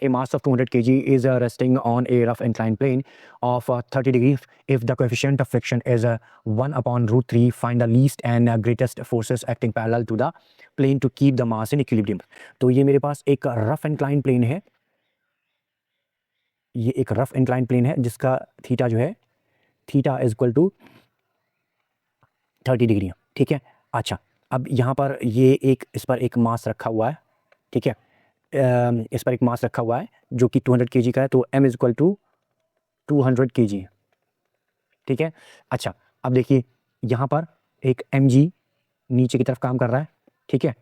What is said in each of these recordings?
a mass of 200 kg is resting on a rough inclined plane of 30 degrees. If the coefficient of friction is 1 upon root 3, find the least and greatest forces acting parallel to the plane to keep the mass in equilibrium. तो ये मेरे पास एक rough incline plane है, ये एक rough incline plane है जिसका theta जो है, theta is equal to 30 degree, ठीक है। अच्छा, अब यहाँ पर ये एक, इस पर एक मास रखा हुआ है, ठीक है, इस पर एक मास रखा हुआ है जो कि 200 kg का है, तो m is equal to 200 kg, ठीक है। अच्छा, अब देखिए यहाँ पर एक mg नीचे की तरफ काम कर रहा है, ठीक है,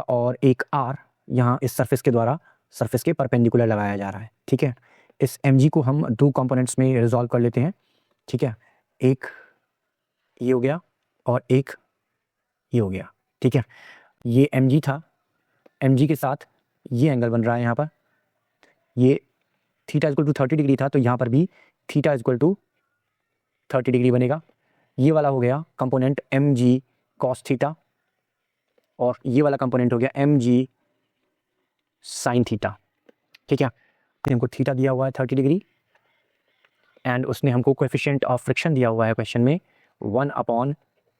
और एक r यहाँ इस सरफेस के द्वारा, सरफेस के परपेंडिकुलर लगाया जा रहा है, ठीक है। इस mg को हम दो कंपोनेंट्स में रिजॉल्व कर लेते हैं, ठीक है, एक ये हो गया और एक ये हो गया, ठीक है। ये mg था, mg के साथ ये एंगल बन रहा है यहाँ पर, ये थीटा इक्वल टू 30 डिग्री था, तो यहाँ पर भी थीटा इक्वल टू 30 डिग्री बनेगा। ये वाला हो गया कंपोनेंट mg cos थीटा और ये वाला कंपोनेंट हो गया mg sin थीटा, ठीक है। हमको थीटा दिया हुआ है 30 डिग्री एंड उसने हमको कोएफिशिएंट ऑफ फ्रिक्शन दिया हुआ है क्वेश्चन में 1 अपॉन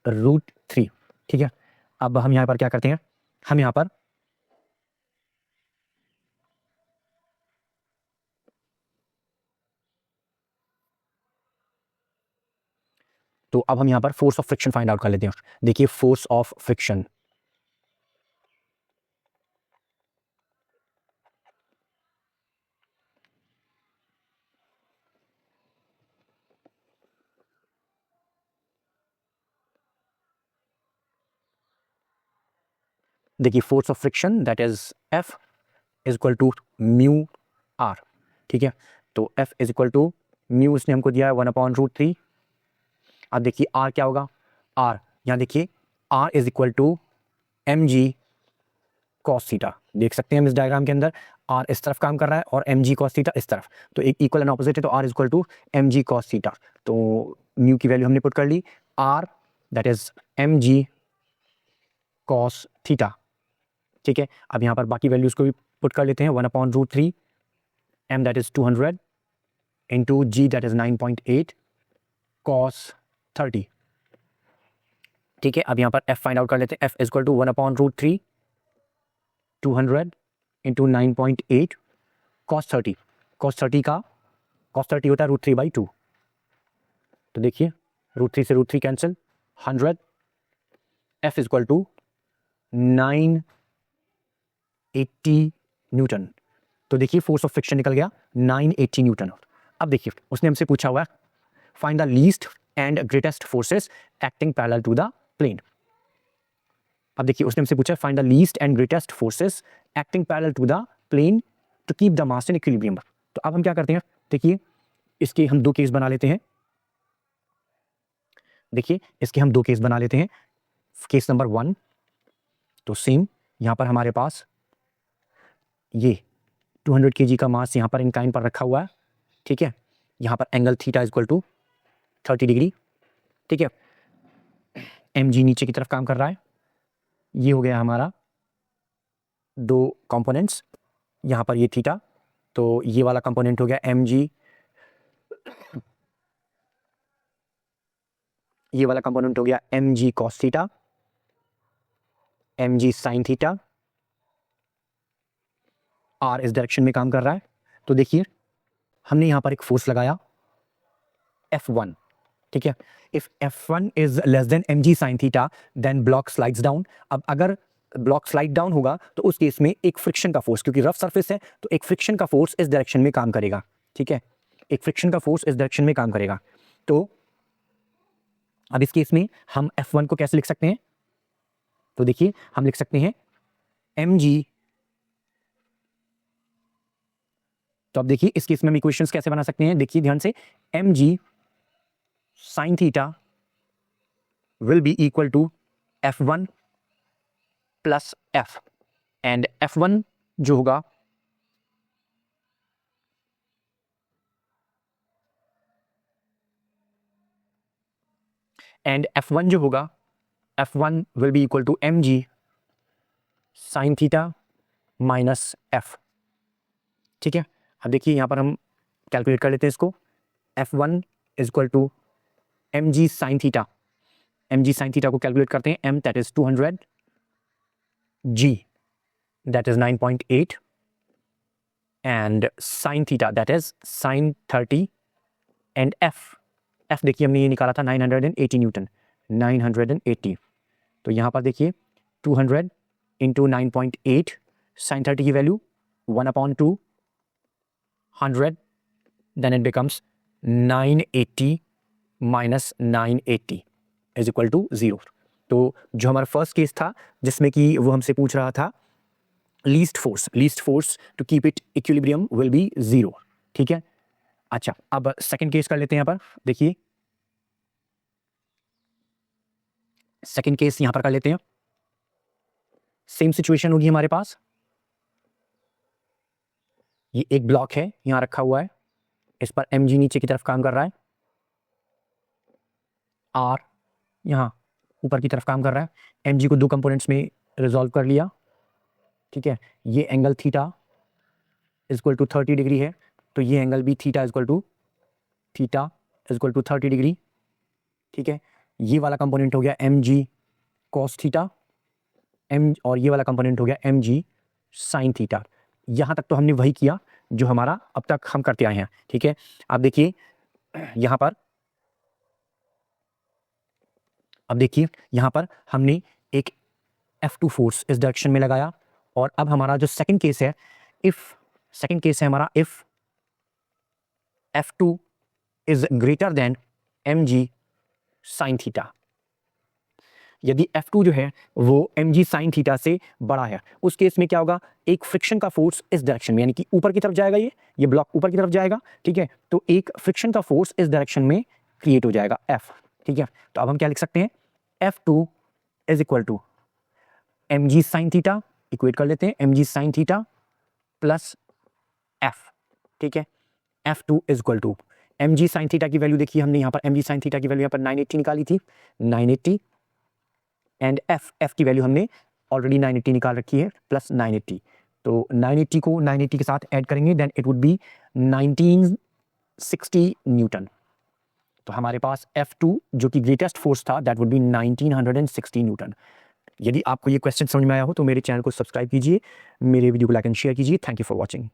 रूट 3, ठीक है। अब हम यहाँ पर क्या करते हैं, हम यहाँ पर तो अब हम यहाँ पर force of friction find out कर लेते हैं। देखिए फोर्स ऑफ फ्रिक्शन, देखिए force of friction that is F is equal to mu R, ठीक है। तो F is equal to mu इसने हमको दिया है 1 अपॉन रूट 3। अब देखिए R क्या होगा, R यहाँ देखिए R is equal to mg cos theta, देख सकते हैं हम इस डायग्राम के अंदर R इस तरफ काम कर रहा है और mg cos थीटा इस तरफ, तो एक इक्वल एंड ऑपोजिट है, तो R is equal to mg cos theta. तो म्यू की वैल्यू हमने पुट कर ली, R that is mg cos theta, ठीक है। अब यहाँ पर बाकी वैल्यूज को भी पुट कर लेते हैं, 1 upon root 3, m that is 200 into g that is 9.8 cos 30, ठीक है। अब यहाँ पर f फाइंड आउट कर लेते हैं, f is equal to 1 upon root 3 200 into 9.8 cos 30, cos 30 का cos 30 होता है रूट 3/2, तो देखिए रूट 3 से root 3 cancel, 100, f is equal to 980 newton. तो देखिए फोर्स ऑफ फ्रिक्शन निकल गया 980 न्यूटन। अब देखिए उसने हमसे पूछा हुआ है find the least and greatest forces acting parallel to the plane. अब देखिए उसने हमसे पूछा find the least and greatest forces acting parallel to the plane to keep the mass in equilibrium. तो अब हम क्या करते हैं, देखिए इसके हम दो केस बना लेते हैं, देखिए इसके हम दो केस बना लेते हैं। केस नंबर 1, तो सेम यहां पर हमारे पास ये 200 kg का मास यहां पर इंक्लाइन पर रखा हुआ है, ठीक है। यहां पर angle theta is equal to 30 degree, ठीक है। mg नीचे की तरफ काम कर रहा है, ये हो गया हमारा दो कंपोनेंट्स, यहां पर ये थीटा, तो ये वाला कंपोनेंट हो गया mg, ये वाला कंपोनेंट हो गया mg cos theta, mg sin theta, r इस डायरेक्शन में काम कर रहा है। तो देखिए हमने यहां पर एक फोर्स लगाया F1, ठीक है। If F1 is less than mg sin theta then block slides down. अब अगर ब्लॉक स्लाइड डाउन होगा तो उस केस में एक फ्रिक्शन का फोर्स, क्योंकि रफ सरफेस है तो एक फ्रिक्शन का फोर्स इस डायरेक्शन में काम करेगा, ठीक है, एक फ्रिक्शन का फोर्स इस डायरेक्शन में काम करेगा। तो अब इस केस में हम F1 को कैसे लिख सकते हैं, तो देखिए हम लिख सकते हैं mg, तो अब देखिए इस केस में हम इक्वेशंस कैसे बना सकते हैं, देखिए ध्यान से, mg sin theta will be equal to F1 plus F, and F1 जो होगा F1 will be equal to mg sin theta minus F, ठीक है। अब देखिए यहाँ पर हम कैलकुलेट कर लेते हैं इसको। F1 is equal to mg sine theta, mg sine theta को कैलकुलेट करते हैं। m that is 200, g that is 9.8 and sine theta that is sine 30 and f देखिए हमने ये निकाला था 980 न्यूटन, 980। तो यहाँ पर देखिए 200 इंटू 9.8, साइन 30 की value 1/2, 100, then it becomes 980 minus 980 is equal to 0। तो जो हमारा फर्स्ट केस था जिसमें कि वो हमसे पूछ रहा था least force to keep it equilibrium will be 0, ठीक है। अच्छा, अब सेकंड केस कर लेते हैं। यहाँ पर देखिए सेकंड केस यहां पर कर लेते हैं। सेम सिचुएशन होगी हमारे पास। ये एक ब्लॉक है यहां रखा हुआ है, इस पर mg नीचे की तरफ काम कर रहा है, r यहां ऊपर की तरफ काम कर रहा है। mg को दो कंपोनेंट्स में रिजॉल्व कर लिया, ठीक है। ये angle theta is equal to 30 degree है, तो ये एंगल भी theta is equal to 30 degree, ठीक है। ये वाला कंपोनेंट हो गया mg cos थीटा, और ये वाला कंपोनेंट हो गया mg sin थीटा। यहां तक तो हमने वही किया जो हमारा अब तक हम करते आए हैं, ठीक है। अब देखिए यहां पर, हमने एक F2 फोर्स इस डायरेक्शन में लगाया, और अब हमारा जो सेकंड केस है, हमारा if F2 is greater than mg sin theta. यदि F2 जो है वो mg sin थीटा से बड़ा है, उस केस में क्या होगा, एक फ्रिक्शन का फोर्स इस डायरेक्शन में, यानी कि ऊपर की तरफ जाएगा, ये ब्लॉक ऊपर की तरफ जाएगा, ठीक है। तो एक फ्रिक्शन का फोर्स इस डायरेक्शन में क्रिएट हो जाएगा F, ठीक है। तो अब हम क्या लिख सकते हैं, F2 is equal to mg sin theta, equate कर लेते हैं, mg sin theta plus F, ठीक है। F2 is equal to mg sin theta की वैल्यू देखिए हमने यहाँ पर, mg sin थीटा की वैल्यू यहाँ पर 980 निकाली थी, 980, एंड F की वैल्यू हमने ऑलरेडी 980 निकाल रखी है, प्लस 980। तो 980 को 980 के साथ ऐड करेंगे, then it would be 1960 newton. तो हमारे पास F2 जो कि ग्रेटेस्ट फोर्स था, दैट वुड बी 1960 न्यूटन। यदि आपको ये क्वेश्चन समझ में आया हो तो मेरे चैनल को सब्सक्राइब कीजिए, मेरे वीडियो को लाइक एंड शेयर कीजिए। Thank you for watching.